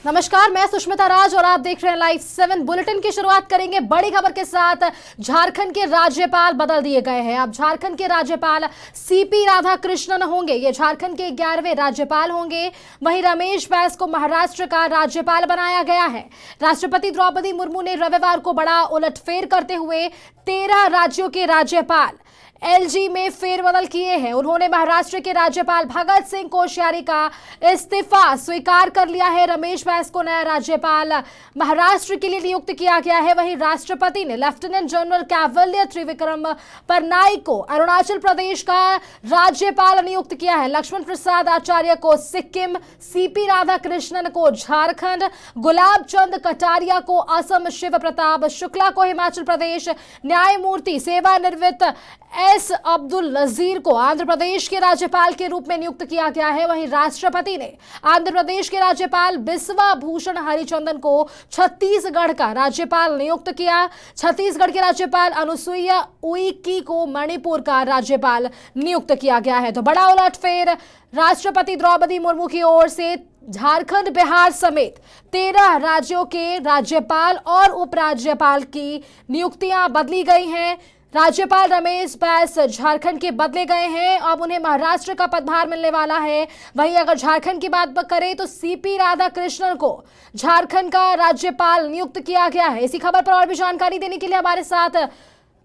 नमस्कार, मैं सुष्मिता राज और आप देख रहे हैं लाइव 7 बुलेटिन की शुरुआत करेंगे बड़ी खबर के साथ। झारखंड के राज्यपाल बदल दिए गए हैं। अब झारखंड के राज्यपाल सीपी राधाकृष्णन होंगे। ये झारखंड के 11वें राज्यपाल होंगे। वहीं रमेश बैस को महाराष्ट्र का राज्यपाल बनाया गया है। राष्ट्रपति द्रौपदी मुर्मू ने रविवार को बड़ा उलटफेर करते हुए 13 राज्यों के राज्यपाल एलजी में फेरबदल किए हैं। उन्होंने महाराष्ट्र के राज्यपाल भगत सिंह कोश्यारी का इस्तीफा स्वीकार कर लिया है। रमेश बैस को नया राज्यपाल महाराष्ट्र के लिए नियुक्त किया गया है। वहीं राष्ट्रपति ने लेफ्टिनेंट जनरल कैवल्य त्रिविक्रम परनाई को अरुणाचल प्रदेश का राज्यपाल नियुक्त किया है। लक्ष्मण प्रसाद आचार्य को सिक्किम, सीपी राधाकृष्णन को झारखंड, गुलाब चंद कटारिया को असम, शिव प्रताप शुक्ला को हिमाचल प्रदेश, न्यायमूर्ति सेवानिवृत्त एस अब्दुल नजीर को आंध्र प्रदेश के राज्यपाल के रूप में नियुक्त किया गया है। वहीं राष्ट्रपति ने आंध्र प्रदेश के राज्यपाल बिस्वा भूषण हरिचंदन को छत्तीसगढ़ का राज्यपाल नियुक्त किया। छत्तीसगढ़ के राज्यपाल अनुसुईया उइके को मणिपुर का राज्यपाल नियुक्त किया गया है। तो बड़ा उलटफेर राष्ट्रपति द्रौपदी मुर्मू की ओर से झारखंड, बिहार समेत 13 राज्यों के राज्यपाल और उपराज्यपाल की नियुक्तियां बदली गई हैं। राज्यपाल रमेश बैस झारखंड के बदले गए हैं। अब उन्हें महाराष्ट्र का पदभार मिलने वाला है। वहीं अगर झारखंड की बात करें तो सीपी राधाकृष्णन को झारखंड का राज्यपाल नियुक्त किया गया है। इसी खबर पर और भी जानकारी देने के लिए हमारे साथ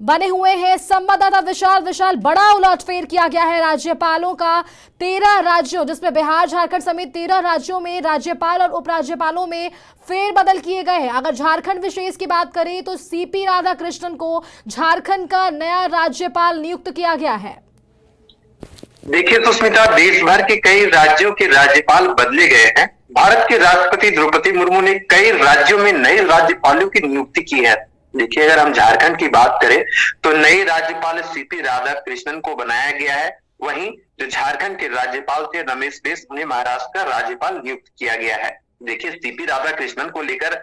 बने हुए हैं संवाददाता विशाल। बड़ा उलटफेर किया गया है राज्यपालों का। 13 राज्यों जिसमें बिहार, झारखंड समेत 13 राज्यों में राज्यपाल और उपराज्यपालों में फेरबदल किए गए हैं। अगर झारखंड विशेष की बात करें तो सीपी राधाकृष्णन को झारखंड का नया राज्यपाल नियुक्त किया गया है। देखिए सुष्मिता, देश भर के कई राज्यों के राज्यपाल बदले गए हैं। भारत के राष्ट्रपति द्रौपदी मुर्मू ने कई राज्यों में नए राज्यपालों की नियुक्ति की है। देखिए, अगर हम झारखंड की बात करें तो नए राज्यपाल सीपी राधाकृष्णन को बनाया गया है। वहीं जो झारखंड के राज्यपाल थे रमेश बैस, उन्हें महाराष्ट्र का राज्यपाल नियुक्त किया गया है। देखिए, सीपी राधाकृष्णन को लेकर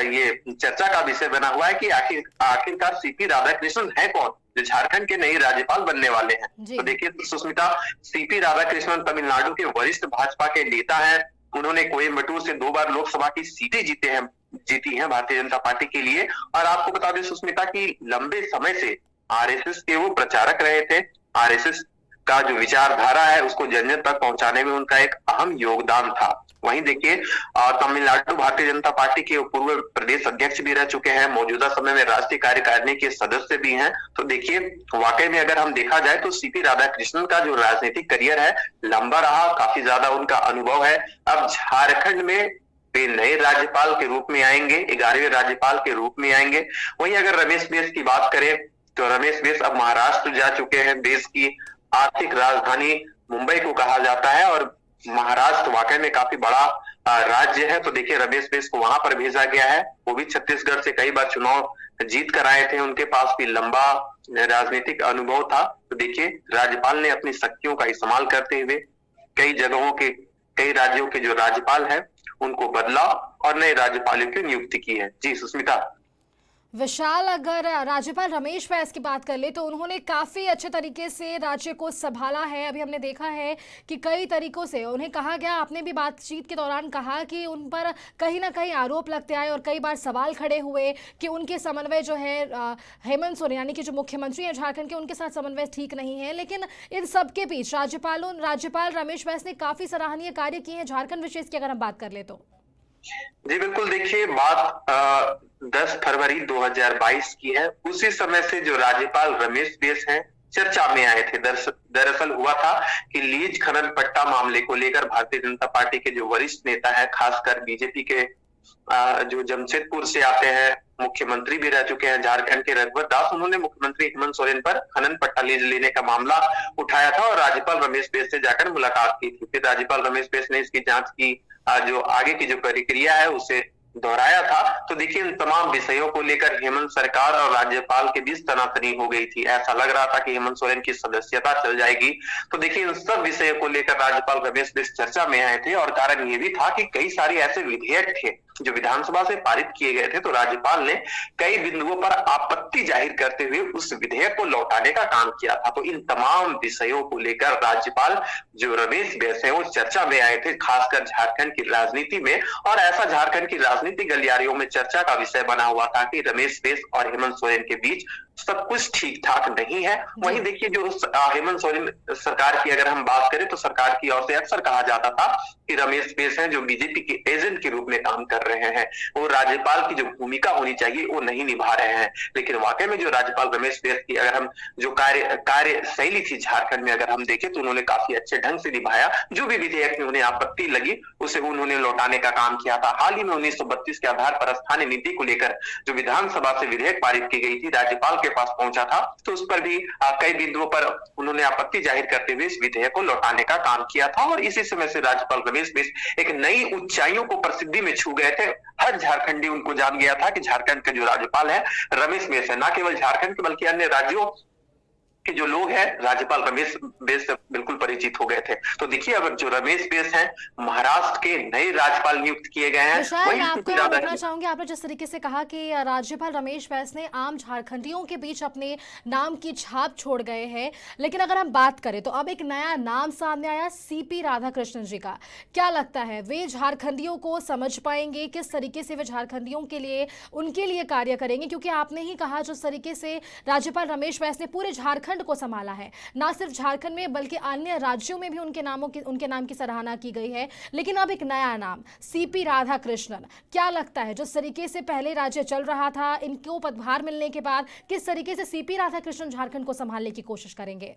ये चर्चा का विषय बना हुआ है कि आखिरकार सीपी राधाकृष्णन है कौन जो झारखंड के नए राज्यपाल बनने वाले हैं। तो देखिए सुष्मिता, सीपी राधाकृष्णन तमिलनाडु के वरिष्ठ भाजपा के नेता हैं। उन्होंने कोयम्बटूर से 2 बार लोकसभा की सीटें जीती हैं भारतीय जनता पार्टी के लिए। और आपको बता दें सुष्मिता की लंबे समय से आरएसएस के वो प्रचारक रहे थे। आरएसएस का जो विचारधारा है उसको जन जन तक पहुंचाने में उनका एक अहम योगदान था। वहीं देखिए, तमिलनाडु भारतीय जनता पार्टी के पूर्व प्रदेश अध्यक्ष भी रह चुके हैं। मौजूदा समय में राष्ट्रीय कार्यकारिणी के सदस्य भी हैं। तो देखिए, वाकई में अगर हम देखा जाए तो सीपी राधाकृष्णन का जो राजनीतिक करियर है लंबा रहा, काफी ज्यादा उनका अनुभव है। अब झारखंड में वे नए राज्यपाल के रूप में आएंगे, 11वें राज्यपाल के रूप में आएंगे। वहीं अगर रमेश बैस की बात करें तो रमेश बैस अब महाराष्ट्र जा चुके हैं। देश की आर्थिक राजधानी मुंबई को कहा जाता है और महाराष्ट्र वाकई में काफी बड़ा राज्य है। तो देखिए, रमेश बैस को वहां पर भेजा गया है। वो भी छत्तीसगढ़ से कई बार चुनाव जीत कर आए थे। उनके पास भी लंबा राजनीतिक अनुभव था। तो देखिए, राज्यपाल ने अपनी शक्तियों का इस्तेमाल करते हुए कई राज्यों के जो राज्यपाल हैं उनको बदला और नए राज्यपालों की नियुक्ति की है। जी सुष्मिता। विशाल, अगर राज्यपाल रमेश बैस की बात कर ले तो उन्होंने काफ़ी अच्छे तरीके से राज्य को संभाला है। अभी हमने देखा है कि कई तरीकों से उन्हें कहा गया, आपने भी बातचीत के दौरान कहा कि उन पर कहीं ना कहीं आरोप लगते आए और कई बार सवाल खड़े हुए कि उनके समन्वय जो है हेमंत सोरेन यानी कि जो मुख्यमंत्री हैं झारखंड के, उनके साथ समन्वय ठीक नहीं है। लेकिन इन सब के बीच राज्यपाल रमेश बैस ने काफ़ी सराहनीय कार्य किए हैं झारखंड विशेष की अगर हम बात कर ले तो। जी बिल्कुल, देखिए बात 10 फरवरी 2022 की है। उसी समय से जो राज्यपाल रमेश बैस हैं चर्चा में आए थे। दरअसल हुआ था कि लीज खनन पट्टा मामले को लेकर भारतीय जनता पार्टी के जो वरिष्ठ नेता है, खासकर बीजेपी के जो जमशेदपुर से आते हैं, मुख्यमंत्री भी रह चुके हैं झारखंड के, रघुवर दास, उन्होंने मुख्यमंत्री हेमंत सोरेन पर खनन पट्टा लीज लेने का मामला उठाया था और राज्यपाल रमेश बैस से जाकर मुलाकात की थी। फिर राज्यपाल रमेश बैस ने इसकी जांच की, जो आगे की जो प्रक्रिया है उसे दोहराया था। तो देखिए, इन तमाम विषयों को लेकर हेमंत सरकार और राज्यपाल के बीच तनातनी हो गई थी। ऐसा लग रहा था कि हेमंत सोरेन की सदस्यता चल जाएगी। तो देखिए, इन सब विषयों को लेकर राज्यपाल रमेश बैस चर्चा में आए थे और कारण ये भी था कि कई सारे ऐसे विधेयक थे जो विधानसभा से पारित किए गए थे, तो राज्यपाल ने कई बिंदुओं पर आपत्ति जाहिर करते हुए उस विधेयक को लौटाने का काम किया था। तो इन तमाम विषयों को लेकर राज्यपाल जो रमेश बैस हैं वो चर्चा में आए थे, खासकर झारखंड की राजनीति में। और ऐसा झारखंड की राजनीतिक गलियारियों में चर्चा का विषय बना हुआ था कि रमेश बैस और हेमंत सोरेन के बीच सब कुछ ठीक ठाक नहीं है। वहीं देखिए, जो हेमंत सोरेन सरकार की अगर हम बात करें तो सरकार की ओर से अक्सर कहा जाता था कि रमेश बैस हैं जो बीजेपी के एजेंट के रूप में काम कर रहे हैं, वो राज्यपाल की जो भूमिका होनी चाहिए वो नहीं निभा रहे हैं। लेकिन वाकई में जो राज्यपाल रमेश बैस की अगर हम जो कार्य शैली थी झारखंड में अगर हम देखें तो उन्होंने काफी अच्छे ढंग से निभाया। जो भी विधेयक में उन्हें आपत्ति लगी उसे उन्होंने लौटाने का काम किया था। हाल ही में 1932 के आधार पर स्थानीय नीति को लेकर जो विधानसभा से विधेयक पारित की गई थी, राज्यपाल के पास पहुंचा था, तो उस पर भी कई बिंदुओं पर उन्होंने आपत्ति जाहिर करते हुए इस विधेयक को लौटाने का काम किया था। और इसी समय से राज्यपाल रमेश बैस एक नई ऊंचाइयों को प्रसिद्धि में छू गए थे। हर झारखंडी उनको जान गया था कि झारखंड के जो राज्यपाल है रमेश बैस है। न केवल झारखंड के बल्कि अन्य राज्यों कि जो लोग हैं राज्यपाल रमेश बैस से बिल्कुल परिचित हो गए थे। तो देखिए, अब जो रमेश बैस हैं महाराष्ट्र के नए राज्यपाल नियुक्त किए गए हैं। मैं आपको रोकना चाहूंगी, आपने जिस तरीके से कहा कि राज्यपाल रमेश बैस ने आम झारखंडियों के बीच अपने नाम की छाप छोड़ गए हैं, लेकिन अगर हम बात करें तो अब एक नया नाम सामने आया, सीपी राधाकृष्णन जी का। क्या लगता है वे झारखंडियों को समझ पाएंगे? किस तरीके से वे झारखंडियों के लिए उनके लिए कार्य करेंगे? क्योंकि आपने ही कहा जिस तरीके से राज्यपाल रमेश बैस ने पूरे झारखंड को संभाला है, ना सिर्फ झारखंड में बल्कि अन्य राज्यों में भी उनके नाम की सराहना की गई है। लेकिन अब एक नया नाम सीपी राधाकृष्णन, क्या लगता है जिस तरीके से पहले राज्य चल रहा था, इनको पदभार मिलने के बाद किस तरीके से सीपी राधाकृष्णन झारखंड को संभालने की कोशिश करेंगे?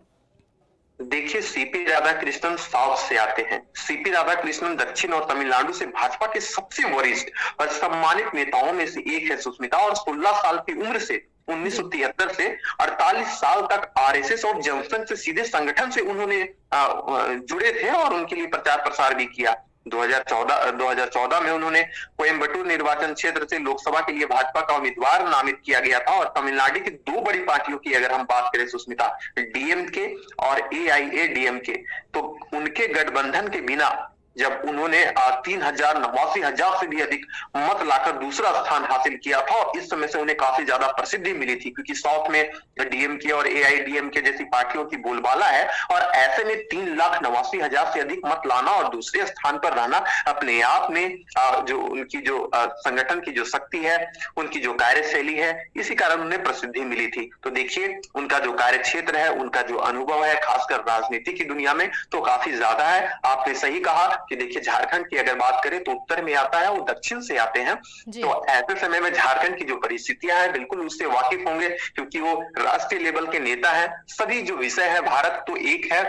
देखिए, सीपी राधाकृष्णन साउथ से आते हैं। सीपी राधाकृष्णन दक्षिण और तमिलनाडु से भाजपा के सबसे वरिष्ठ और सम्मानित नेताओं में से एक है सुष्मिता। और 16 साल की उम्र से 1973 से 48 साल तक आरएसएस और जनसंघ से सीधे संगठन से उन्होंने जुड़े थे और उनके लिए प्रचार प्रसार भी किया। 2014 में उन्होंने कोयम्बटूर निर्वाचन क्षेत्र से लोकसभा के लिए भाजपा का उम्मीदवार नामित किया गया था। और तमिलनाडु की दो बड़ी पार्टियों की अगर हम बात करें सुष्मिता, डीएमके और एआईएडीएमके, तो उनके गठबंधन के बिना जब उन्होंने 89,000 से भी अधिक मत लाकर दूसरा स्थान हासिल किया था। और इस समय से उन्हें काफी ज्यादा प्रसिद्धि मिली थी, क्योंकि साउथ में डीएमके और एआईडीएमके जैसी पार्टियों की बोलबाला है। और ऐसे में 3,89,000 से अधिक मत लाना और दूसरे स्थान पर रहना अपने आप में जो उनकी जो संगठन की जो शक्ति है, उनकी जो कार्यशैली है, इसी कारण उन्हें प्रसिद्धि मिली थी। तो देखिए, उनका जो कार्य क्षेत्र है, उनका जो अनुभव है खासकर राजनीति की दुनिया में, तो काफी ज्यादा है। आपने सही कहा कि देखिए, झारखंड की अगर बात करें तो उत्तर में आता है, वो दक्षिण से आते हैं। तो ऐसे समय में झारखंड की जो परिस्थितियां हैं बिल्कुल उससे वाकिफ होंगे, क्योंकि वो राष्ट्रीय लेवल के नेता हैं। सभी जो विषय है, भारत तो एक है,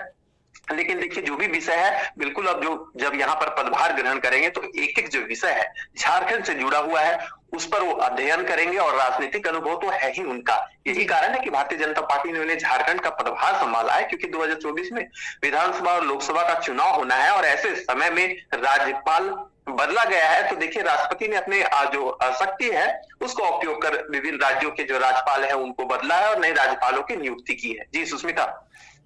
लेकिन देखिए जो भी विषय है बिल्कुल अब जब यहाँ पर पदभार ग्रहण करेंगे तो एक एक जो विषय है झारखंड से जुड़ा हुआ है उस पर वो अध्ययन करेंगे। और राजनीतिक अनुभव तो है ही उनका। यही कारण है कि भारतीय जनता पार्टी ने उन्हें झारखंड का पदभार संभाला है, क्योंकि 2024 में विधानसभा और लोकसभा का चुनाव होना है। और ऐसे समय में राज्यपाल बदला गया है, तो देखिए राष्ट्रपति ने अपने जो शक्ति है उसका उपयोग कर विभिन्न राज्यों के जो राज्यपाल है उनको बदला है और नए राज्यपालों की नियुक्ति की है। जी सुष्मिता।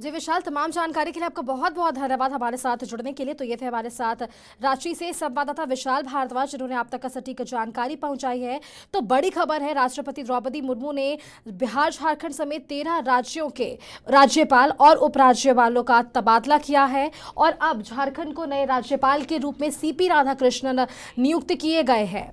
जी विशाल, तमाम जानकारी के लिए आपका बहुत बहुत धन्यवाद हमारे साथ जुड़ने के लिए। तो ये थे हमारे साथ रांची से संवाददाता विशाल भारद्वाज, जिन्होंने आप तक का सटीक जानकारी पहुंचाई है। तो बड़ी खबर है, राष्ट्रपति द्रौपदी मुर्मू ने बिहार झारखंड समेत 13 राज्यों के राज्यपाल और उपराज्यपालों का तबादला किया है और अब झारखंड को नए राज्यपाल के रूप में सीपी राधाकृष्णन नियुक्त किए गए हैं।